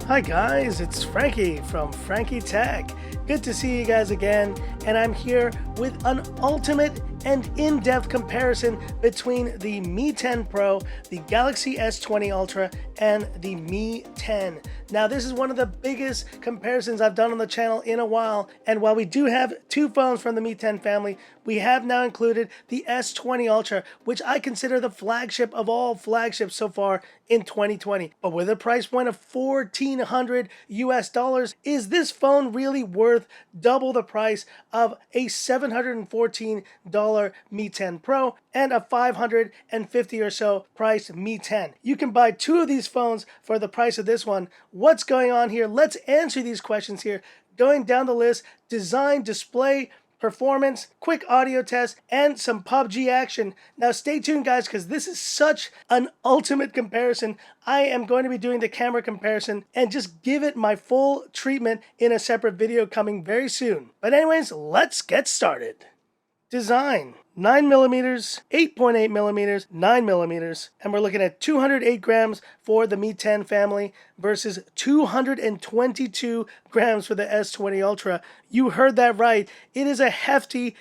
Hi guys, it's Frankie from Frankie Tech. Good to see you guys again, and I'm here with an ultimate and in-depth comparison between the Mi 10 Pro, the Galaxy S20 Ultra, and the Mi 10. Now this is one of the biggest comparisons I've done on the channel in a while, and while we do have two phones from the Mi 10 family, we have now included the S20 Ultra, which I consider the flagship of all flagships so far in 2020. But with a price point of $1,400 US, is this phone really worth double the price of a $714 Mi 10 Pro and a $550 or so priced Mi 10? You can buy two of these phones for the price of this one. What's going on here? Let's answer these questions here. Going down the list: design, display, performance, quick audio test, and some PUBG action. Now stay tuned guys, because this is such an ultimate comparison. I am going to be doing the camera comparison and just give it my full treatment in a separate video coming very soon. But anyways, let's get started. Design: 9mm, 8.8mm, 9mm, and we're looking at 208 grams for the Mi 10 family versus 222 grams for the S20 Ultra. You heard that right. It is a hefty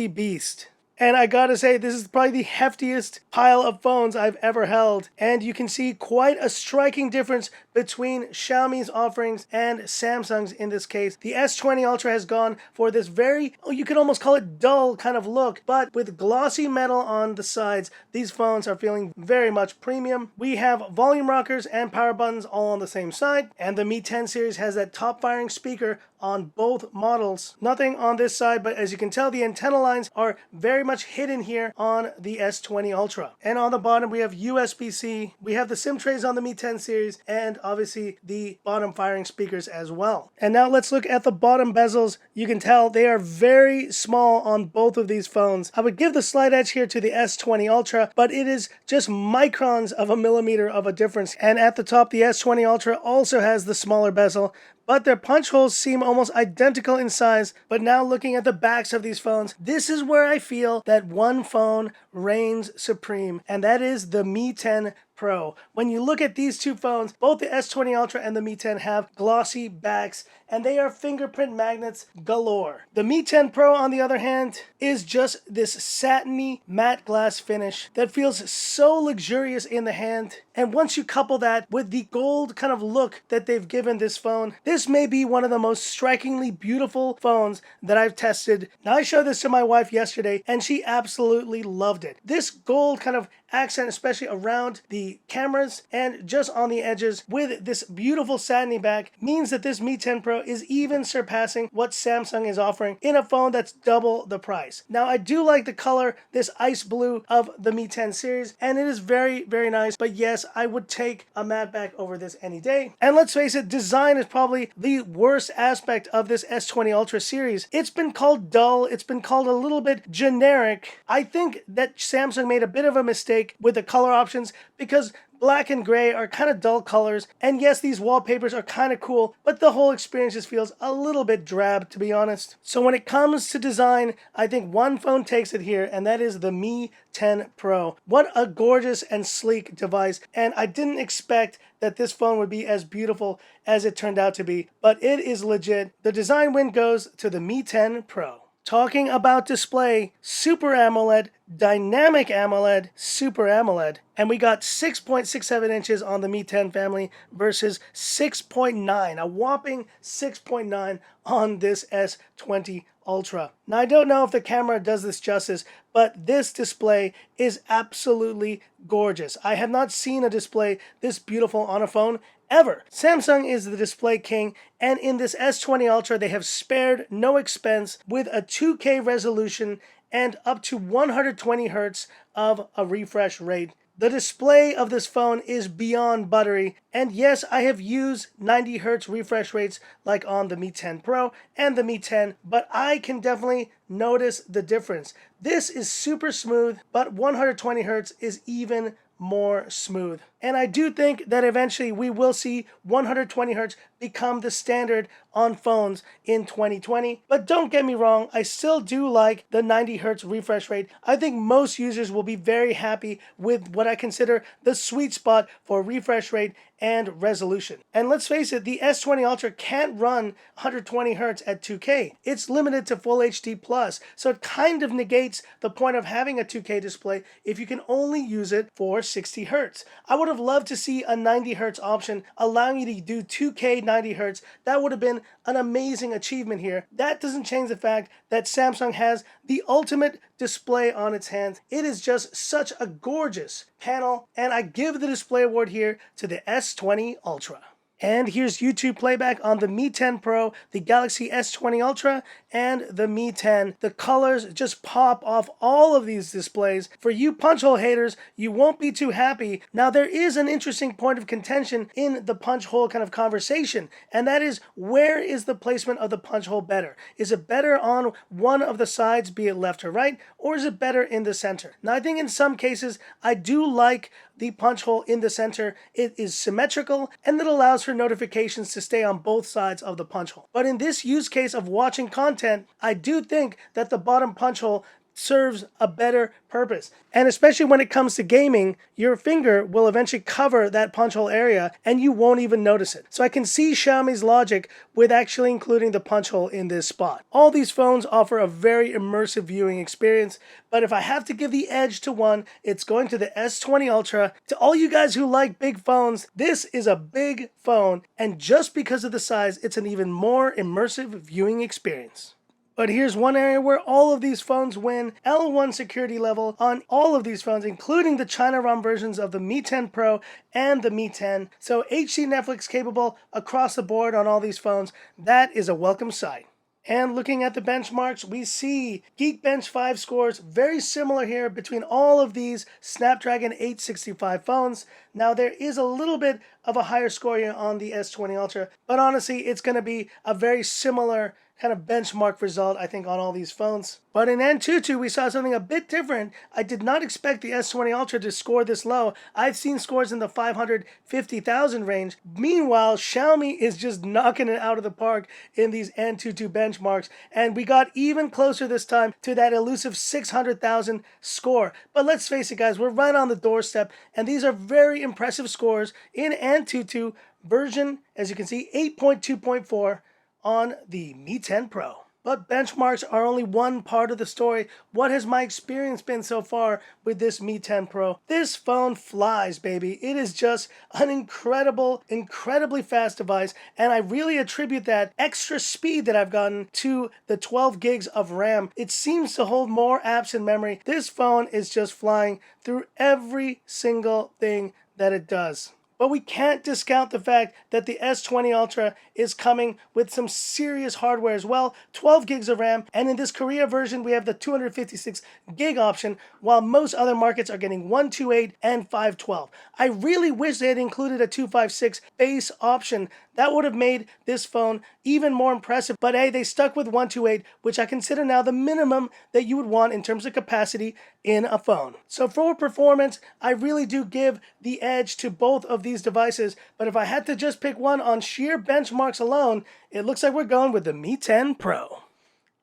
beast. And I gotta say, this is probably the heftiest pile of phones I've ever held. And you can see quite a striking difference between Xiaomi's offerings and Samsung's in this case. The S20 Ultra has gone for this very, you could almost call it dull kind of look, but with glossy metal on the sides, these phones are feeling very much premium. We have volume rockers and power buttons all on the same side, and the Mi 10 series has that top firing speaker on both models. Nothing on this side, but as you can tell, the antenna lines are very much hidden here on the S20 Ultra. And on the bottom we have USB-C, we have the SIM trays on the Mi 10 series, and obviously the bottom firing speakers as well. And now let's look at the bottom bezels. You can tell they are very small on both of these phones. I would give the slight edge here to the S20 Ultra, but it is just microns of a millimeter of a difference. And at the top, the S20 Ultra also has the smaller bezel, but their punch holes seem almost identical in size. But now looking at the backs of these phones, this is where I feel that one phone reigns supreme, and that is the Mi 10 Pro. When you look at these two phones, both the S20 Ultra and the Mi 10 have glossy backs, and they are fingerprint magnets galore. The Mi 10 Pro, on the other hand, is just this satiny matte glass finish that feels so luxurious in the hand. And once you couple that with the gold kind of look that they've given this phone, this may be one of the most strikingly beautiful phones that I've tested. Now, I showed this to my wife yesterday, and she absolutely loved it. This gold kind of accent, especially around the cameras and just on the edges with this beautiful satiny back, means that this Mi 10 Pro is even surpassing what Samsung is offering in a phone that's double the price. Now, I do like the color, this ice blue of the Mi 10 series, and it is very nice. But yes, I would take a matte back over this any day. And let's face it, design is probably the worst aspect of this S20 Ultra series. It's been called dull, it's been called a little bit generic. I think that Samsung made a bit of a mistake with the color options, because black and gray are kind of dull colors, and yes, these wallpapers are kind of cool, but the whole experience just feels a little bit drab, to be honest. So when it comes to design, I think one phone takes it here, and that is the Mi 10 Pro. What a gorgeous and sleek device, and I didn't expect that this phone would be as beautiful as it turned out to be, but it is legit. The design win goes to the Mi 10 Pro. Talking about display: Super AMOLED, Dynamic AMOLED, Super AMOLED. And we got 6.67 inches on the Mi 10 family versus 6.9, a whopping 6.9 on this S20 Ultra. Now, I don't know if the camera does this justice, but this display is absolutely gorgeous. I have not seen a display this beautiful on a phone ever. Samsung is the display king, and in this S20 Ultra they have spared no expense with a 2K resolution and up to 120 Hz of a refresh rate. The display of this phone is beyond buttery, and yes, I have used 90 Hz refresh rates like on the Mi 10 Pro and the Mi 10, but I can definitely notice the difference. This is super smooth, but 120 Hz is even more smooth. And I do think that eventually we will see 120 Hz become the standard on phones in 2020. But don't get me wrong, I still do like the 90 Hz refresh rate. I think most users will be very happy with what I consider the sweet spot for refresh rate and resolution. And let's face it, the S20 Ultra can't run 120 Hz at 2K. It's limited to Full HD+, so it kind of negates the point of having a 2K display if you can only use it for 60 Hz. I would have loved to see a 90 Hz option allowing you to do 2K 90 Hz. That would have been an amazing achievement here. That doesn't change the fact that Samsung has the ultimate display on its hands. It is just such a gorgeous panel, and I give the display award here to the S20 Ultra. And here's YouTube playback on the Mi 10 Pro, the Galaxy S20 Ultra, and the Mi 10. The colors just pop off all of these displays. For you punch hole haters, you won't be too happy. Now, there is an interesting point of contention in the punch hole kind of conversation, and that is, where is the placement of the punch hole better? Is it better on one of the sides, be it left or right, or is it better in the center? Now, I think in some cases, I do like the punch hole in the center. It is symmetrical and it allows for notifications to stay on both sides of the punch hole. But in this use case of watching content, I do think that the bottom punch hole serves a better purpose. And especially when it comes to gaming, your finger will eventually cover that punch hole area and you won't even notice it. So I can see Xiaomi's logic with actually including the punch hole in this spot. All these phones offer a very immersive viewing experience, but if I have to give the edge to one, it's going to the S20 Ultra. To all you guys who like big phones, this is a big phone, and just because of the size, it's an even more immersive viewing experience. But here's one area where all of these phones win L1 security level on all of these phones, including the China ROM versions of the Mi 10 Pro and the Mi 10. So HD Netflix capable across the board on all these phones. That is a welcome sight. And looking at the benchmarks, we see Geekbench 5 scores very similar here between all of these Snapdragon 865 phones. Now, there is a little bit of a higher score here on the S20 Ultra, but honestly, it's going to be a very similar kind of benchmark result, I think, on all these phones. But in Antutu, we saw something a bit different. I did not expect the S20 Ultra to score this low. I've seen scores in the 550,000 range. Meanwhile, Xiaomi is just knocking it out of the park in these Antutu benchmarks, and we got even closer this time to that elusive 600,000 score. But let's face it, guys, we're right on the doorstep, and these are very impressive scores in Antutu version, as you can see, 8.2.4 on the Mi 10 Pro. But benchmarks are only one part of the story. What has my experience been so far with this Mi 10 Pro? This phone flies, baby. It is just an incredibly fast device, and I really attribute that extra speed that I've gotten to the 12 gigs of RAM. It seems to hold more apps in memory. This phone is just flying through every single thing that it does. But we can't discount the fact that the S20 Ultra is coming with some serious hardware as well, 12 gigs of RAM, and in this Korea version we have the 256 gig option, while most other markets are getting 128 and 512. I really wish they had included a 256 base option. That would have made this phone even more impressive, but hey, they stuck with 128, which I consider now the minimum that you would want in terms of capacity in a phone. So for performance, I really do give the edge to both of these devices, but if I had to just pick one on sheer benchmarks alone, it looks like we're going with the Mi 10 Pro.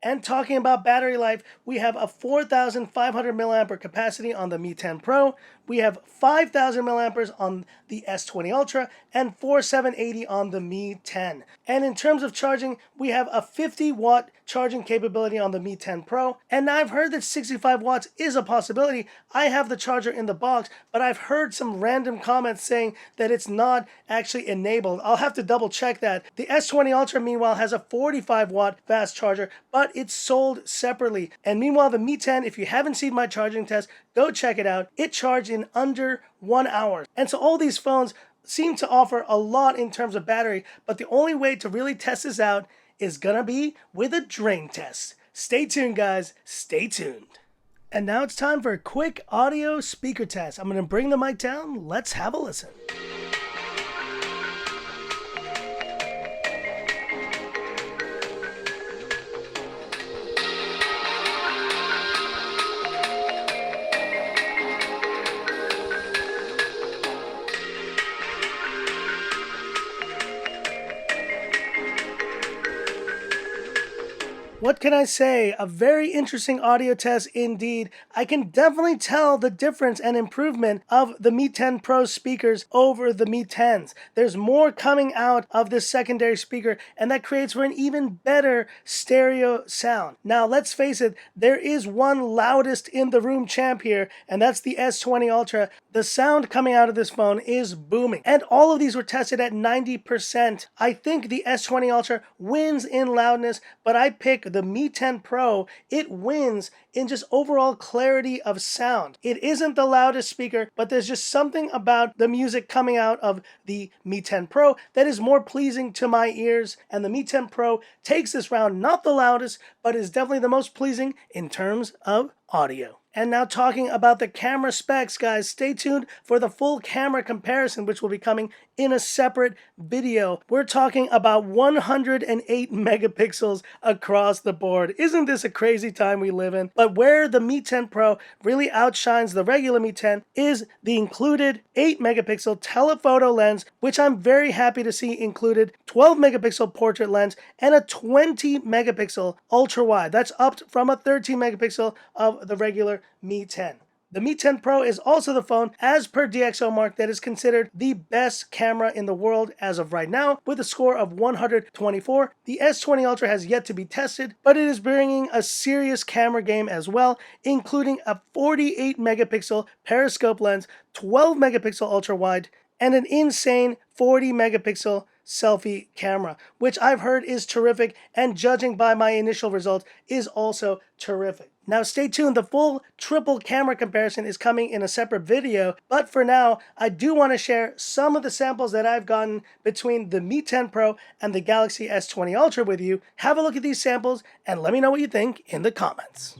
And talking about battery life, we have a 4,500 milliampere capacity on the Mi 10 Pro. We have 5,000 milliamperes on the S20 Ultra and 4,780 on the Mi 10. And in terms of charging, we have a 50-watt charging capability on the Mi 10 Pro. And now I've heard that 65 watts is a possibility. I have the charger in the box, but I've heard some random comments saying that it's not actually enabled. I'll have to double check that. The S20 Ultra, meanwhile, has a 45-watt fast charger, but it's sold separately. And meanwhile, the Mi 10, if you haven't seen my charging test, go check it out. It charged in under 1 hour. And so all these phones seem to offer a lot in terms of battery, but the only way to really test this out is gonna be with a drain test. Stay tuned, guys. Stay tuned. And now it's time for a quick audio speaker test. I'm gonna bring the mic down. Let's have a listen. What can I say? A very interesting audio test indeed. I can definitely tell the difference and improvement of the Mi 10 Pro speakers over the Mi 10s. There's more coming out of this secondary speaker, and that creates for an even better stereo sound. Now, let's face it, there is one loudest in the room champ here, and that's the S20 Ultra. The sound coming out of this phone is booming, and all of these were tested at 90%. I think the S20 Ultra wins in loudness, but I pick the Mi 10 Pro. It wins in just overall clarity of sound. It isn't the loudest speaker, but there's just something about the music coming out of the Mi 10 Pro that is more pleasing to my ears, and the Mi 10 Pro takes this round not the loudest, but is definitely the most pleasing in terms of audio. And now talking about the camera specs, guys, stay tuned for the full camera comparison, which will be coming in a separate video. We're talking about 108 megapixels across the board. Isn't this a crazy time we live in? But where the Mi 10 Pro really outshines the regular Mi 10 is the included 8 megapixel telephoto lens, which I'm very happy to see included, 12 megapixel portrait lens, and a 20 megapixel ultra wide. That's up from a 13 megapixel of the regular Mi 10. The Mi 10 Pro is also the phone, as per DxOMark, that is considered the best camera in the world as of right now, with a score of 124. The S20 Ultra has yet to be tested, but it is bringing a serious camera game as well, including a 48 megapixel periscope lens, 12 megapixel ultra wide, and an insane 40 megapixel selfie camera, which I've heard is terrific, and judging by my initial results is also terrific. Now stay tuned, the full triple camera comparison is coming in a separate video, but for now, I do want to share some of the samples that I've gotten between the Mi 10 Pro and the Galaxy S20 Ultra with you. Have a look at these samples and let me know what you think in the comments.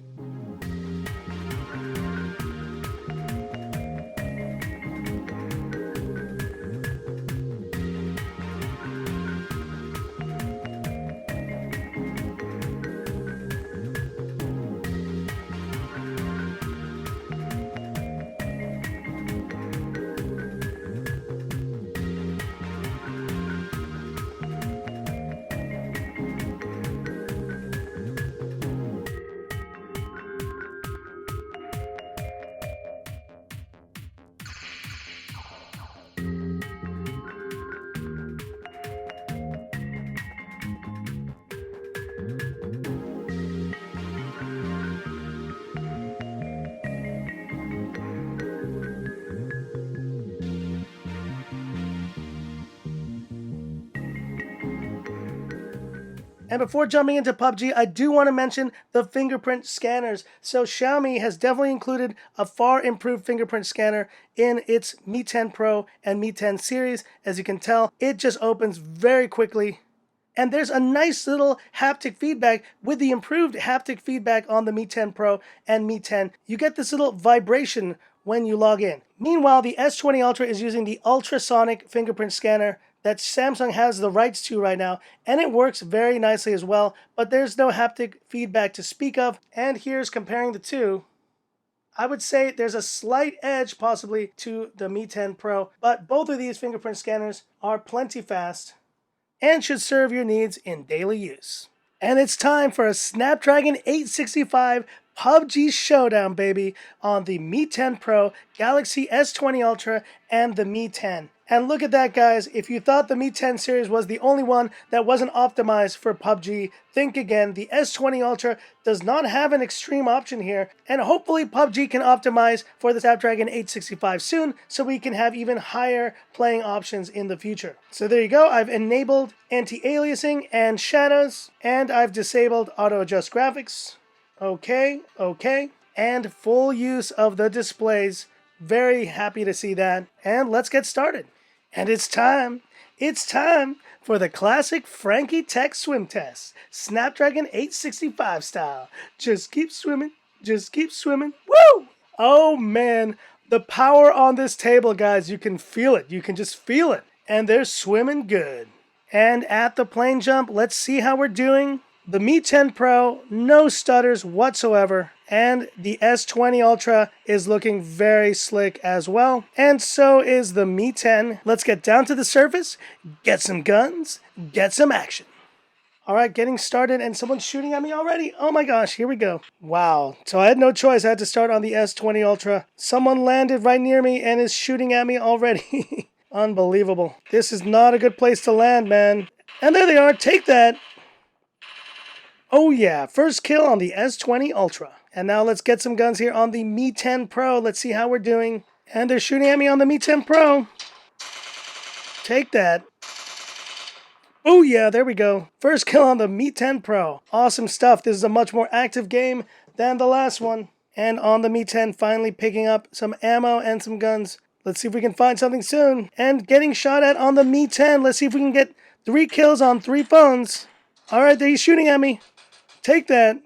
And before jumping into PUBG, I do want to mention the fingerprint scanners. So Xiaomi has definitely included a far improved fingerprint scanner in its Mi 10 Pro and Mi 10 series. As you can tell, it just opens very quickly. And there's a nice little haptic feedback with the improved haptic feedback on the Mi 10 Pro and Mi 10. You get this little vibration when you log in. Meanwhile, the S20 Ultra is using the ultrasonic fingerprint scanner that Samsung has the rights to right now, and it works very nicely as well, but there's no haptic feedback to speak of. And here's comparing the two. I would say there's a slight edge possibly to the Mi 10 Pro, but both of these fingerprint scanners are plenty fast and should serve your needs in daily use. And it's time for a Snapdragon 865 PUBG showdown, baby, on the Mi 10 Pro, Galaxy S20 Ultra, and the Mi 10. And look at that, guys. If you thought the Mi 10 series was the only one that wasn't optimized for PUBG, think again. The S20 Ultra does not have an extreme option here, and hopefully PUBG can optimize for the Snapdragon 865 soon, so we can have even higher playing options in the future. So there you go. I've enabled anti-aliasing and shadows, and I've disabled auto-adjust graphics. Okay, and full use of the displays. Very happy to see that. And let's get started. And it's time for the classic Frankie Tech swim test. Snapdragon 865 style. Just keep swimming, woo! Oh man, the power on this table, guys, you can feel it. You can just feel it. And they're swimming good. And at the plane jump, let's see how we're doing. The Mi 10 Pro, no stutters whatsoever, and the S20 Ultra is looking very slick as well, and so is the Mi 10. Let's get down to the surface, get some guns, get some action. All right, getting started, and someone's shooting at me already. Oh my gosh, here we go. Wow. So I had no choice. I had to start on the S20 Ultra. Someone landed right near me and is shooting at me already. Unbelievable. This is not a good place to land, man. And there they are. Take that. Oh yeah, first kill on the S20 Ultra. And now let's get some guns here on the Mi 10 Pro. Let's see how we're doing. And they're shooting at me on the Mi 10 Pro. Take that. Oh yeah, there we go. First kill on the Mi 10 Pro. Awesome stuff. This is a much more active game than the last one. And on the Mi 10, finally picking up some ammo and some guns. Let's see if we can find something soon. And getting shot at on the Mi 10. Let's see if we can get 3 kills on 3 phones. Alright, he's shooting at me. Take that.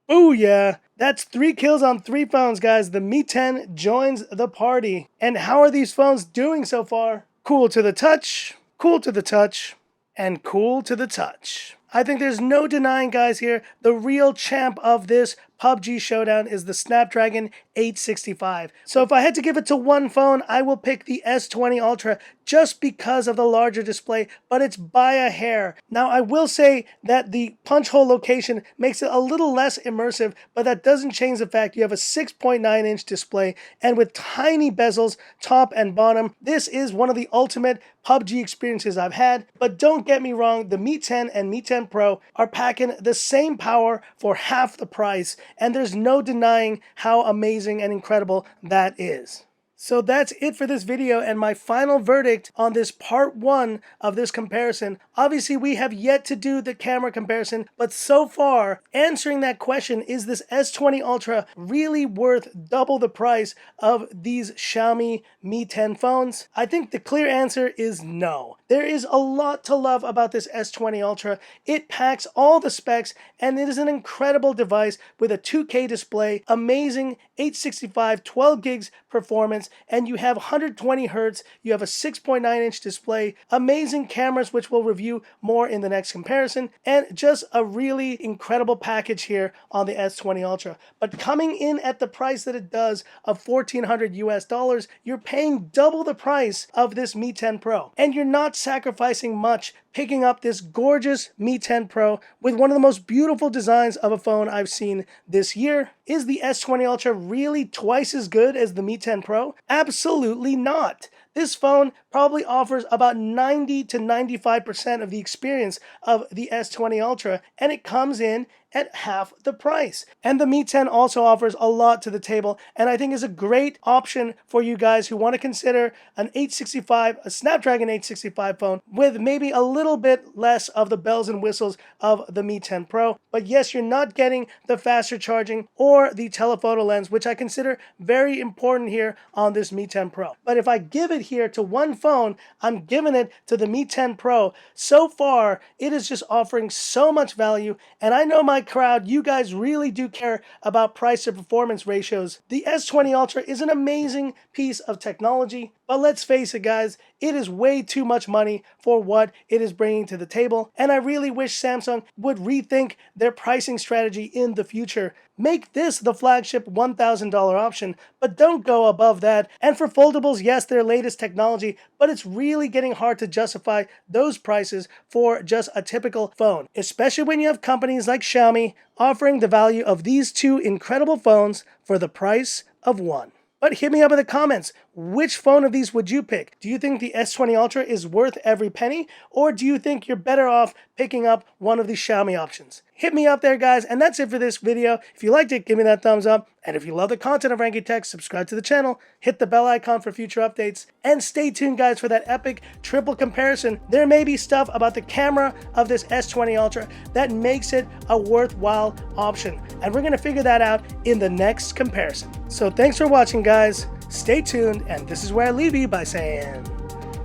Oh yeah. That's 3 kills on 3 phones, guys. The Mi 10 joins the party. And how are these phones doing so far? Cool to the touch. Cool to the touch, and cool to the touch. I think there's no denying, guys, here, the real champ of this PUBG showdown is the Snapdragon 865. So if I had to give it to one phone, I will pick the S20 Ultra just because of the larger display, but it's by a hair. Now, I will say that the punch hole location makes it a little less immersive, but that doesn't change the fact you have a 6.9-inch display, and with tiny bezels, top and bottom, this is one of the ultimate PUBG experiences I've had. But don't get me wrong, the Mi 10 and Mi 10 Pro are packing the same power for half the price, and there's no denying how amazing and incredible that is. So that's it for this video and my final verdict on this part 1 of this comparison. Obviously, we have yet to do the camera comparison, but so far, answering that question, is this S20 Ultra really worth double the price of these Xiaomi Mi 10 phones? I think the clear answer is no. There is a lot to love about this S20 Ultra. It packs all the specs, and it is an incredible device with a 2K display, amazing 865 12 gigs performance, and you have 120 hertz, you have a 6.9-inch display, amazing cameras, which we'll review more in the next comparison, and just a really incredible package here on the S20 Ultra. But coming in at the price that it does of $1,400 US, you're paying double the price of this Mi 10 Pro, and you're not sacrificing much picking up this gorgeous Mi 10 Pro with one of the most beautiful designs of a phone I've seen this year. Is the S20 Ultra really twice as good as the Mi 10 Pro? Absolutely not. This phone probably offers about 90 to 95% of the experience of the S20 Ultra, and it comes in at half the price. And the Mi 10 also offers a lot to the table, and I think is a great option for you guys who want to consider an 865, a Snapdragon 865 phone with maybe a little bit less of the bells and whistles of the Mi 10 Pro. But yes, you're not getting the faster charging or the telephoto lens, which I consider very important here on this Mi 10 Pro. But if I give it here to one phone, I'm giving it to the Mi 10 Pro. So far, it is just offering so much value, and I know my crowd, you guys really do care about price to performance ratios. The S20 Ultra is an amazing piece of technology, but let's face it, guys, it is way too much money for what it is bringing to the table, and I really wish Samsung would rethink their pricing strategy in the future. Make this the flagship $1,000 option, but don't go above that. And for foldables, yes, their latest technology, but it's really getting hard to justify those prices for just a typical phone, especially when you have companies like Xiaomi offering the value of these two incredible phones for the price of one. But hit me up in the comments. Which phone of these would you pick? Do you think the S20 Ultra is worth every penny? Or do you think you're better off picking up one of the Xiaomi options? Hit me up there, guys. And that's it for this video. If you liked it, give me that thumbs up. And if you love the content of Frankie Tech, subscribe to the channel, hit the bell icon for future updates, and stay tuned, guys, for that epic triple comparison. There may be stuff about the camera of this S20 Ultra that makes it a worthwhile option. And we're going to figure that out in the next comparison. So thanks for watching, guys. Stay tuned, and this is where I leave you by saying,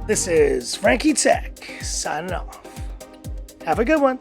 this is Frankie Tech, signing off. Have a good one.